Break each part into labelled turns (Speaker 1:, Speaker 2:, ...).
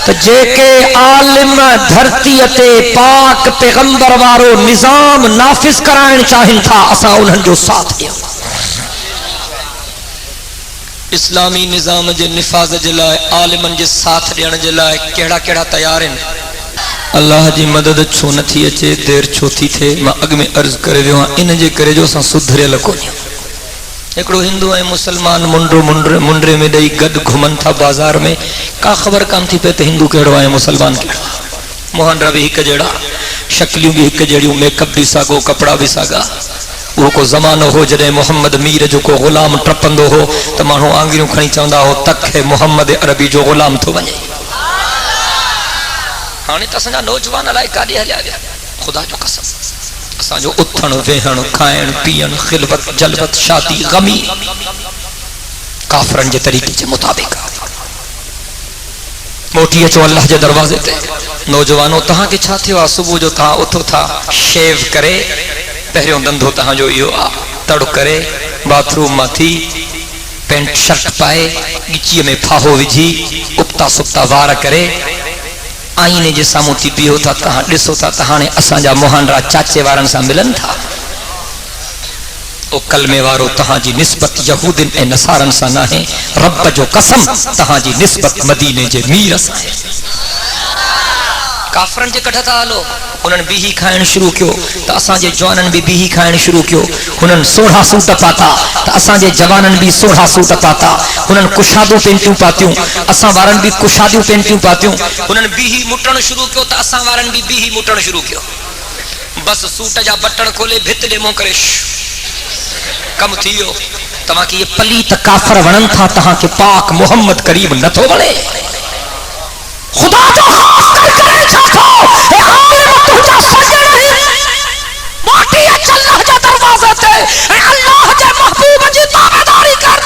Speaker 1: تو جے کے عالم دھرتی تے پاک پیغمبر وارو نظام نافذ کرائن چاہن تھا اساں انہن جو ساتھ دیا اسلامی نظام جے نفاذ جلائے عالمن جے ساتھ دینے جلائے کیڑا کیڑا تیار ہیں اللہ جی مدد چھو نہ تھی اچے دیر چھو تھی تھے ماں اگ میں عرض کرے دیواں ان جے کرے جو ساں سدھرے لکو نہیں ایکڑو ہندو ہے مسلمان منڈرے میں دئی گد گھمن تھا بازار میں کا خبر کام تھی پہ تے ہندو کیڑو ہے مسلمان کیڑو موہنڈا بھی ایک جڑا شکلیوں بھی ایک جڑیوں میک اپ بھی ساگو کپڑا بھی ساگا وہ کو زمانہ ہو جڑے محمد میر جو کو غلام ٹرپندو ہو تو مانو آنگریوں کھنی چوندا ہو تک ہے محمد عربی جو غلام تھو بنے ہاں تا سنجا نوجوان الائے کاڈی ہلیا گیا خدا جو قسم اساں جو اتھن وہن کھائن پین خلوت جلوت شادی غمی کافرن جے طریقے کے مطابق موٹی اچو اللہ جے دروازے تے نوجوانوں تہاں کے چھا تھے صبح جو تہاں اتھو تھا شیو کرے پہریوں دندھو تہاں جو یہ تڑ کرے باتھ روم ماں تھی پینٹ شرٹ پائے گچی میں پھاہو وجھی اپتا سپتا وار کرے آئینے جے ساموں تھی بھی ہوتا تہاں ڈسو تا تہانے اساں جا موہنرا چاچے وارن سا ملن تھا او کلمے وارو تہاں جی نسبت یہودن اے نصارن سا نہ ہے رب جو قسم تہاں جی نسبت مدینے جے میر سا ہے کافرن جے کٹھا تھا آلو انہن بیہی کھائن شروع کیو تا اساں جے جوانن بھی بیہی کھائن شروع کیو انہن سوڑھا سوٹ پاتا تا اساں جے جوانن بھی سوڑھا سوٹ پاتا انہن کشادو پینٹیوں پاتیوں اساں وارن بھی کشادو پینٹیوں پاتیوں انہن بیہی مٹن شروع کیو تا اساں وارن بھی بیہی مٹن شروع کیو بس سوٹ جا بٹن کھولے بھت دے موں کرے کم تھیو تمہاں کی یہ پلیت کافر ونن تھا تہاں کے پاک محمد کریم نہ تو بڑے خدا جو خوف کر کرے چھاکو اے عالم تجھا سجے نہیں موٹی اچ اللہ جا دروازہ تے اے اللہ جے محبوب جی تابعداری کر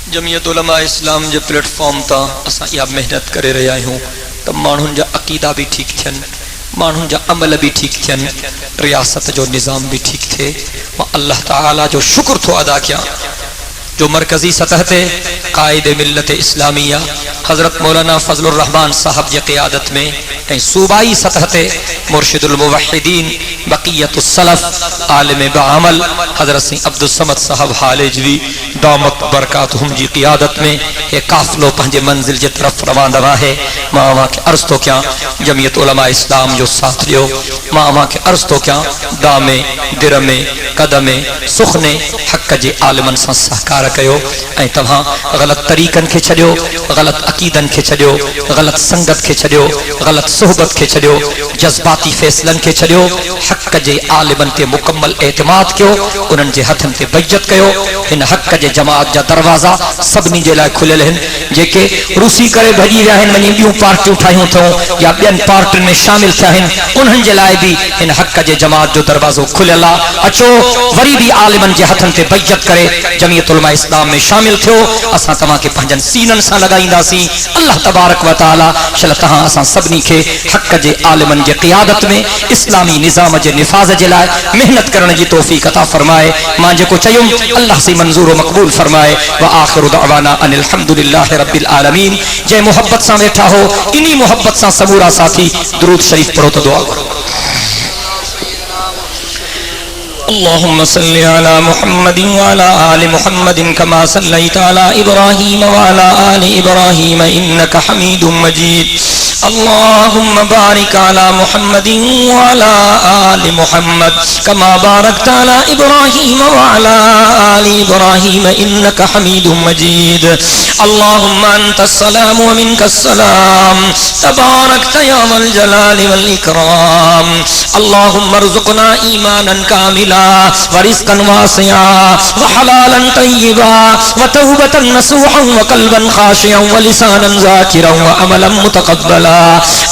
Speaker 1: جمعیت علماء اسلام جے پلیٹ فارم تا اساں یا محنت کرے رہیا ہوں تب مانہن جا عقیدہ بھی ٹھیک تھن مانہن جا عمل بھی ٹھیک تھن ریاست جو نظام بھی ٹھیک تھے اللہ تعالی جو شکر تو ادا کیا جو مرکزی سطح تے قائد ملت اسلامیہ حضرت مولانا فضل الرحمن صاحب کی قیادت میں صوبائی سطح تے مرشد الموحدین بقیت السلف عالم بعمل حضرت سی عبد الصمد صاحب حالجوی دامت برکاتہم جی قیادت میں یہ قافلو پنجے منزل جی طرف روان دوا ہے ماں کے عرض تو کیا جمعیت علماء اسلام جو ساتھ لیو ماں کے عرض تو کیا دامے درمے قدمے سخنے حق جے عالمن سا سہکار کیو اے تمہاں غلط طریقن کے چھڑیو غلط عقیدن کے چھڑیو غلط سنگت کے چھڑیو غلط صحبت کے چھڑیو جذباتی فیصلن کے چھڑیو حق جے عالمن تے مکمل اعتماد کیو انہن جے ہتھن تے بیعت کیو ان حق جے جماعت جا دروازہ سبنی جے لائے کھلل ہن جے کہ روسی کرے بھجی ویا ہن منی بیوں پارٹیوں ٹھائیوں تھو یا بین پارٹن میں شامل تھیا ہن انہن جے لائے بھی ان حق جے جماعت جو دروازو کھللا اچو وری بھی عالمن جے ہتھن تے بیعت کرے جمعیت علماء اسلام میں شامل تھو اساں تماں کے پنجن سینن سا لگائیندا سی اللہ تبارک و تعالی شل تہاں اساں سبنی کے حق جے عالمن جے قیادت میں اسلامی نظام جے نفاذ جے لائے محنت کرنے جی توفیق عطا فرمائے ماں جے کو چیوں اللہ سے منظور و مقبول فرمائے وآخر دعوانا ان الحمدللہ رب العالمین جے محبت سا بیٹھا ہو انہی محبت سا سمورا ساتھی درود شریف پڑھو تو دعا کرو اللهم صل على محمد وعلى آل محمد كما صليت على إبراهيم وعلى آل إبراهيم إنك حميد مجيد اللهم بارك على محمد وعلى آل محمد كما باركت على إبراهيم وعلى آل إبراهيم إنك حميد مجيد اللهم أنت السلام ومنك السلام تباركت يا ذا الجلال والإكرام اللهم ارزقنا إيمانا كاملا ورزقا واسعا وحلالا طيبا وتوبة نصوحا وقلبا خاشعا ولسانا ذاكرا وعملا متقبلا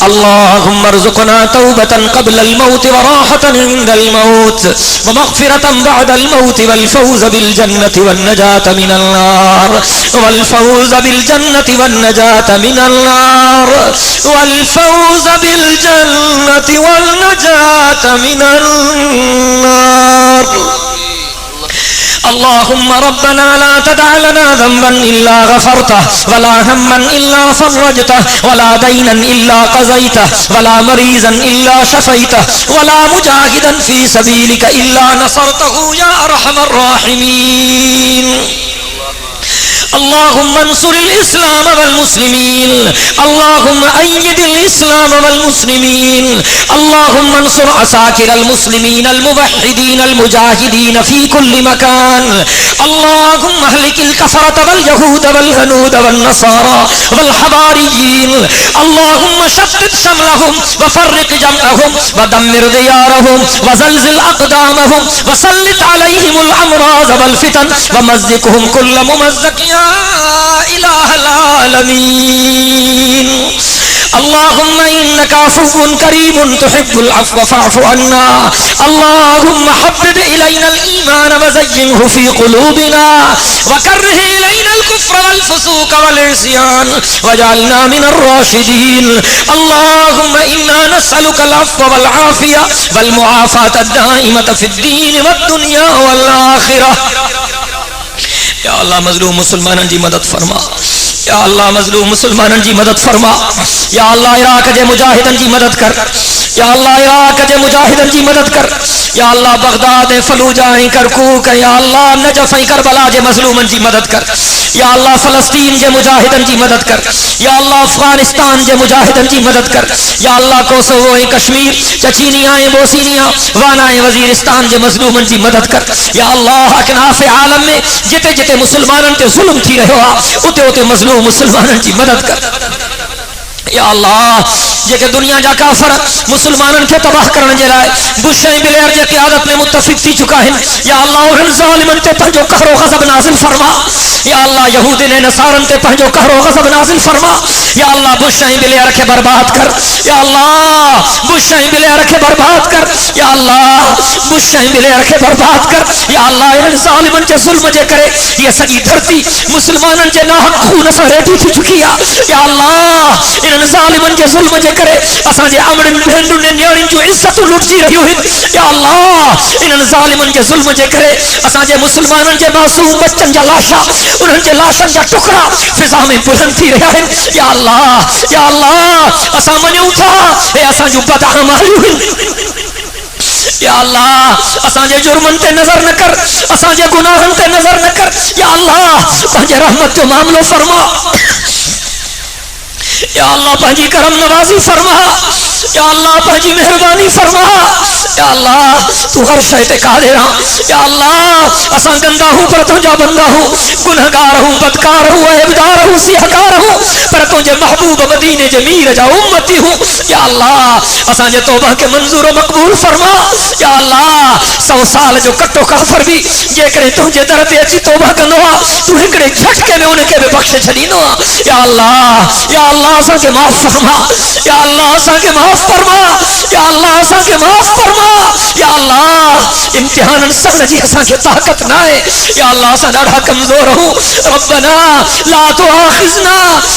Speaker 1: اللهم ارزقنا توبة قبل الموت وراحة عند الموت ومغفرة بعد الموت والفوز بالجنة والنجاة من النار والفوز بالجنة والنجاة من النار والفوز بالجنة والنجاة من النار اللهم ربنا لا تدع لنا ذنبا إلا غفرته ولا هما إلا فرجته ولا دينا إلا قضيته ولا مريضا إلا شفيته ولا مجاهدا في سبيلك إلا نصرته يا أرحم الراحمين. اللهم انصر الإسلام والمسلمين، اللهم أيد الإسلام والمسلمين، اللهم انصر عساكر المسلمين الموحدين المجاهدين في كل مكان. اللهم اهلك الكفرة واليهود والهنود والنصارى والحواريين. اللهم شتت شملهم وفرق جمعهم ودمر ديارهم وزلزل أقدامهم وسلط عليهم الأمراض والفتن ومزقهم كل ممزق يا إله العالمين. اللهم إنك عفو كريم تحب العفو فاعف عنا. اللهم حبب إلينا الإيمان وزينه في قلوبنا وكره إلينا الكفر والفسوق والعصيان واجعلنا من الراشدين. اللهم إنا نسألك العفو والعافية والمعافاة الدائمة في الدين والدنيا والآخرة. یا اللہ مظلوم مسلمانن جی مدد فرما، یا اللہ مظلوم مسلمانن جی مدد فرما. یا اللہ عراق جے مجاہدن جی مدد کر، یا اللہ عراق جے مجاہدن جی مدد کر. یا اللہ بغداد فلوجہ کرکوک، یا اللہ نجف کربلا جے مظلومن جی مدد کر. یا اللہ فلسطین جے مجاہدن جی مدد کر. یا اللہ افغانستان جے مجاہدن جی مدد کر. یا اللہ کوسوو کشمیر چچینیاں بوسینیاں وانا وزیرستان جے مظلومن جی مدد کر. یا اللہ اکناف عالم میں جتے جتے مسلمانن تے ظلم تھی رہو اتے اتے مظلوم مسلمانن جی مدد کر. یا اللہ جے دنیا جا کافر مسلمانن کے تباہ کرنے جے لائے بش ۽ بلیر جے قیادت میں متفق تھی چکا ہے. یا اللہ انہن ظالمن تے پنجو قہر و غضب نازل فرما. یا اللہ یہودی نے نصارن تے پنجو قہر و غضب نازل فرما. یا اللہ بش ۽ بلیر کے برباد کر. یا اللہ بش ۽ بلیر کے برباد کر. یا اللہ بش ۽ بلیر کے برباد کر. یا اللہ انہن ظالمن جے ظلم جے کرے یہ سجی دھرتی مسلمانن جے ناحق خون سے ریٹی تھی چکی ہے. یا اللہ انہن ظالمن جے ظلم جے کرے اساں جے امڑن بہنڈن نے نیاڑن جو عزت لٹ جی رہیو ہیں. یا اللہ انہن ظالمن جے ظلم جے کرے اساں جے مسلمانن جے معصوم بچن جا لاشا انہن جے لاشن جا ٹکڑا فضا میں بلند تھی رہیا ہے. یا اللہ یا اللہ اساں منیوں تھا اے اساں جو بد اعمالیوں ہیں. یا اللہ اساں جے جرمن تے نظر نہ کر، اساں جے گناہن تے نظر نہ کر. یا اللہ پنجے رحمت جو معاملو فرما. یا اللہ پنجی کرم نوازی فرما. یا اللہ پنجی مہربانی فرما. یا اللہ تو ہر شے تے قادر ہاں. یا اللہ اساں گندا ہوں پر تو جا بندہ ہوں، گنہگار ہوں، بدکار ہوں، عیبدار ہوں، سیاہکار ہوں، پر تو جے محبوب مدینے جے میر جا امتی ہوں. یا اللہ اساں جے توبہ کے منظور و مقبول فرما. یا اللہ 100 سال جو کٹو کافر بھی جے کرے تو جے در تے اچھی توبہ کندو تو ہکڑے جھٹکے میں انہیں کے بخش چھڈینو. یا اللہ یا اللہ اساں کے معاف فرما. یا اللہ اساں کے معاف فرما. یا اللہ اساں کے معاف فرما. یا اللہ امتحانن سن جی اساں کے طاقت نہ ہے. یا اللہ اساں ڈاڑھا کمزور ہوں. ربنا لا تؤاخذنا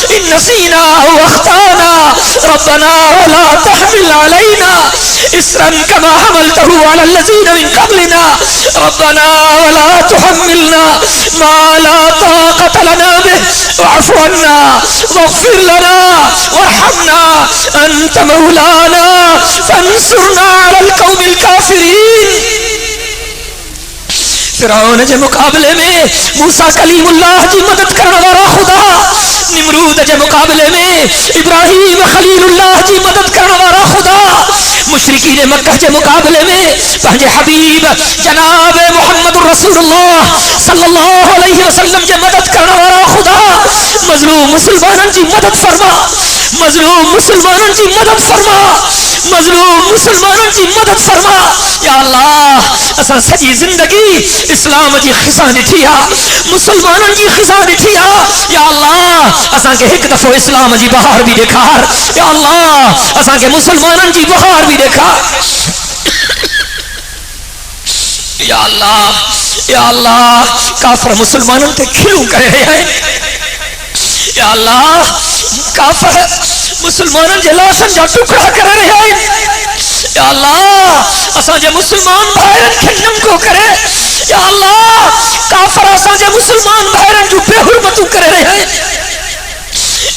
Speaker 1: ان نسینا او اخطانا ربنا ولا تحمل علينا اسرا كما حملته على الذين من قبلنا ربنا ولا تحملنا ما لا طاقة لنا به واعف عنا واغفر لنا وارحمنا أنت مولانا فانصرنا على القوم الكافرين. فرعون جے مقابلے میں موسیٰ کلیم اللہ جی مدد کرنے والا خدا، نمرود جے مقابلے میں ابراہیم خلیل اللہ جی مدد کرنے والا خدا، مشرکین مکہ جے مقابلے میں پہنجے حبیب جناب محمد رسول اللہ صلی اللہ علیہ وسلم جے مدد کرنے والا خدا، مظلوم مسلمانن جی مدد فرما. مظلوم مسلمانن جی مدد فرما. مظلوم مسلمانن جی مدد فرما. یا اللہ اساں سجی زندگی اسلام جی خزاں ڈٹھی آ، مسلمانن جی خزاں ڈٹھی آ. یا اللہ اساں کے ایک دفعہ اسلام جی بہار بھی ڈیکھار. یا اللہ اساں کے مسلمانن جی بہار بھی ڈیکھار. یا اللہ یا اللہ کافر مسلمانن تے کھلوں کرے رہے ہیں. یا اللہ کافر مسلمانن جے لاشن جا ٹکڑا کرے رہے ہیں. یا اللہ اساں جے مسلمان بھائرن کے ننگو کرے یا اللہ کافر اساں جے مسلمان بھائرن جو بے حرمتو کرے رہے ہیں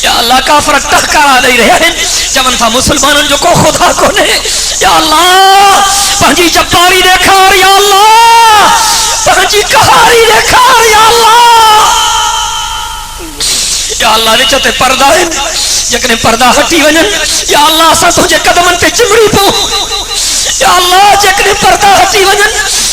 Speaker 1: یا اللہ کافر ٹکرا دے رہے ہیں جمن تھا مسلمانن جو کو خدا کو نے یا اللہ پنجی جباری دیکھار یا اللہ پنجی کہاری دیکھار یا اللہ یا اللہ نے چتے پردہ ہیں جکنے پردہ ہٹی ونن یا اللہ اساں تجھے قدمن تے چمڑی پو یا اللہ جکنے پردہ ہٹی ونن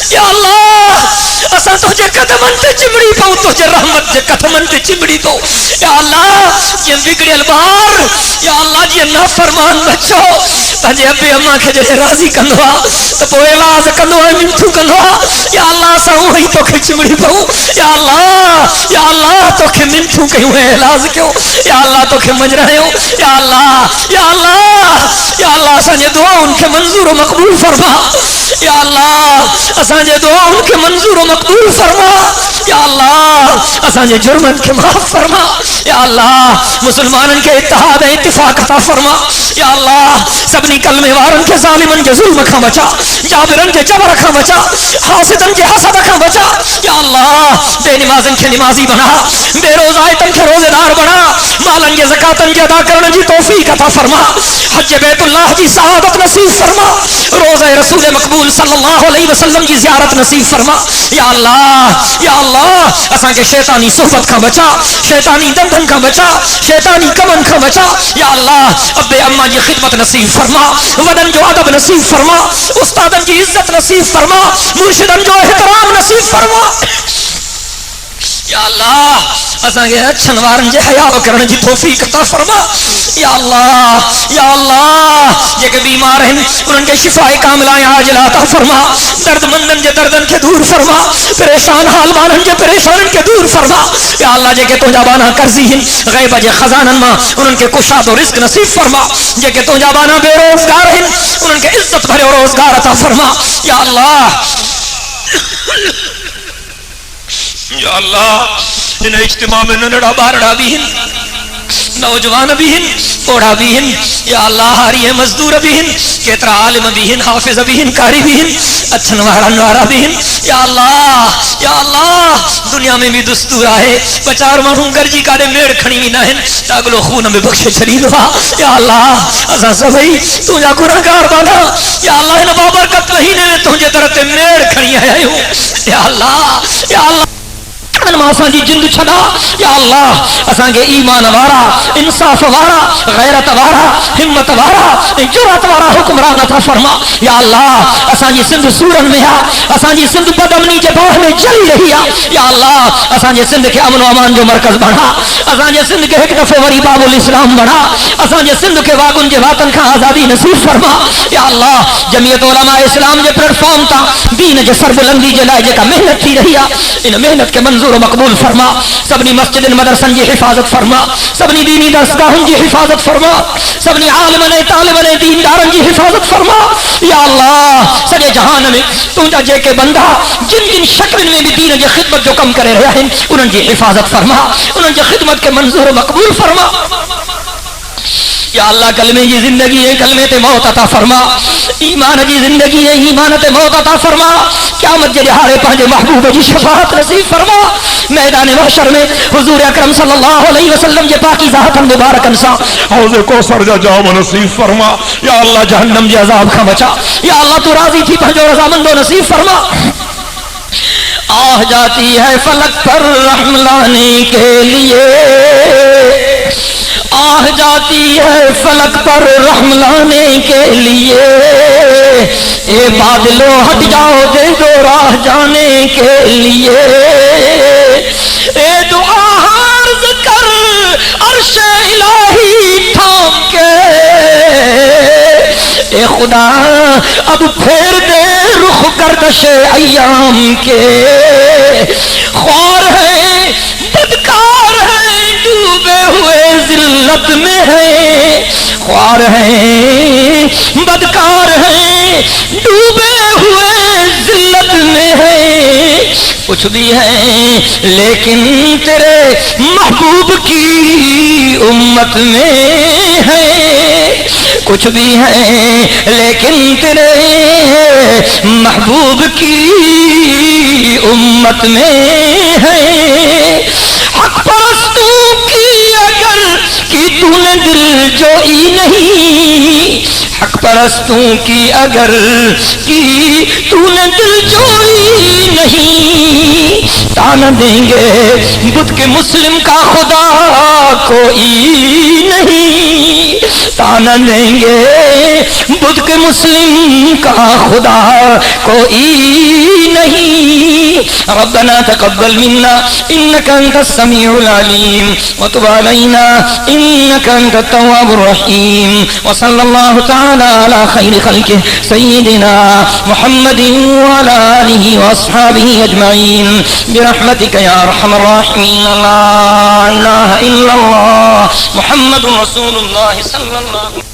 Speaker 1: یا اللہ اساں تجھے قدمن تے چمڑی پو تجھے رحمت جے قدمن تے چمڑی پو یا اللہ یہ بگڑیل بار یا اللہ جی نافرمان بچو تجھے ابے اماں کے جڑے راضی کندوا تو پوئے لاز کندوا منتو کندوا یا اللہ اساں وہی تو کے چمڑی پو یا اللہ تو کے منتو کیوں ہے لاز کیوں یا اللہ تو کے مجرہ ہوں یا اللہ اساں جے دعا ان کے منظور و مقبول فرما یا اللہ اساں جے دعا ان کے منظور و مقبول فرما یا اللہ اساں جے جرمن کے معاف فرما یا اللہ مسلمانن کے اتحاد اتفاق عطا فرما یا اللہ سبنی کلمے وارن کے ظالمن کے ظلم کھا بچا جابرن کے جبر کھا بچا حاسدن کے حسد کھا بچا یا اللہ بے نمازن کے نمازی بنا بے روزائتن کے روزے دار بنا مالن کے زکاتن کے ادا کرنے کی توفیق عطا فرما حج بیت اللہ کی سعادت نصیب فرما روزہ رسول مقبول صلی اللہ علیہ وسلم کی زیارت نصیب فرما یا اللہ اساں کے شیطانی صحبت کا بچا شیطانی دندن کا بچا شیطانی کمن کا بچا یا اللہ ابے اماں کی خدمت نصیب فرما ودن جو ادب نصیب فرما استادن کی عزت نصیب فرما مرشدن جو احترام نصیب فرما یا اللہ اساں کے اچھن وارن جے حیا کرنے کی توفیق عطا فرما یا اللہ یہ کہ بیمار ہیں انہن کے شفاء کاملہ عاجلہ عطا فرما درد مندن جے دردن کے دور فرما پریشان حال مانن جے پریشانن کے دور فرما یا اللہ جے کہ تو جابانا قرضی ہیں غیب جے خزانن ماں انہن کے کشاد و رزق نصیب فرما جے کہ تو جابانا بے روزگار ہیں انہن کے عزت بھرے روزگار عطا فرما یا اللہ ان اجتماع میں ننڑا بارڑا بھی ہیں نوجوان بھی ہیں اوڑا بھی ہیں یا اللہ ہاری مزدور بھی ہیں کترا عالم بھی ہیں حافظ بھی ہیں کاری بھی ہیں اچھن وارا بھی ہیں یا اللہ دنیا میں بھی دستور آئے بچار مانوں گرجی کارے میڑ کھڑی بھی نہ ہیں تاگلو خون میں بخشے چلی دعا یا اللہ ازا سبھی تو جا گناہگار بانا یا اللہ ان بابرکت مہینے میں تجھے درت میڑ کھڑی آئے ہوں یا اللہ اساں جی جند چھڑا یا اللہ اساں کے ایمان وارا انصاف وارا غیرت وارا ہمت وارا جرأت وارا حکمران عطا فرما یا اللہ اساں جی سندھ سورن میں اساں جی سندھ بدامنی کے باہ میں جلی رہی یا اللہ اساں جی سندھ کے امن و امان جو مرکز بنا اساں جی سندھ کے ایک دفعہ وری باب الاسلام بنا اساں جی سندھ کے واگن کے وطن کا آزادی نصیب فرما یا اللہ جمعیت علماء اسلام کے پلیٹ فارم تا دین کے سر بلندی کے لائے کا محنت تھی رہی ان محنت کے منظور مقبول فرما سبنی مسجد مدرسن کی حفاظت فرما سبنی دینی درسگاہن کی حفاظت فرما سبنی عالمن طالبن دیندارن کی حفاظت فرما یا اللہ سجے جہان میں تجھا جے کے بندہ جن شکل میں بھی دین کی خدمت جو کم کرے رہے ہیں انہوں کی حفاظت فرما انہوں کی خدمت کے منظور مقبول فرما یا اللہ کلمے کی زندگی ہے کلمے تے موت عطا فرما ایمان کی زندگی ہے ایمان تے موت عطا فرما قیامت کے دہاڑے پاجے محبوب کی شفاعت نصیب فرما میدان محشر میں حضور اکرم صلی اللہ علیہ وسلم کے پاکی ذات مبارکن سا حوض کوثر جا جام نصیب فرما یا اللہ جہنم کے عذاب کا بچا یا اللہ تو راضی تھی پنجو رضامندو نصیب فرما آہ جاتی ہے فلک پر رحم لانے کے لیے آہ جاتی ہے فلک پر رحم لانے کے لیے اے بادلو ہٹ جاؤ دے دو راہ جانے کے لیے اے دعا عرض کر عرش الہی تھام کے اے خدا اب پھیر دے رخ گردش ایام کے خوار ہے بدکار ہے ڈوبے ہوئے ذلت میں ہے خوار ہے بدکار ہے ڈوبے ہوئے ذلت میں ہے کچھ بھی ہے لیکن تیرے محبوب کی امت میں ہے کچھ بھی ہیں لیکن تیرے محبوب کی امت میں ہے. حق پرستوں کی اگر کی تو نے دل جوئی نہیں، حق پرستوں کی اگر کی تو نے دل جوئی نہیں، تانا دیں گے بدھ کے مسلم کا خدا کوئی نہیں، تانا دیں گے بدھ کے مسلم کا خدا کوئی نہیں. ربنا تقبل منا انك انت السميع العليم وتب علينا انك انت التواب الرحيم. وصلى الله تعالى على خير خلقه سيدنا محمد وعلى اله واصحابه اجمعين برحمتك يا ارحم الراحمين. لا اله الا الله محمد رسول الله صلى الله عليه وسلم.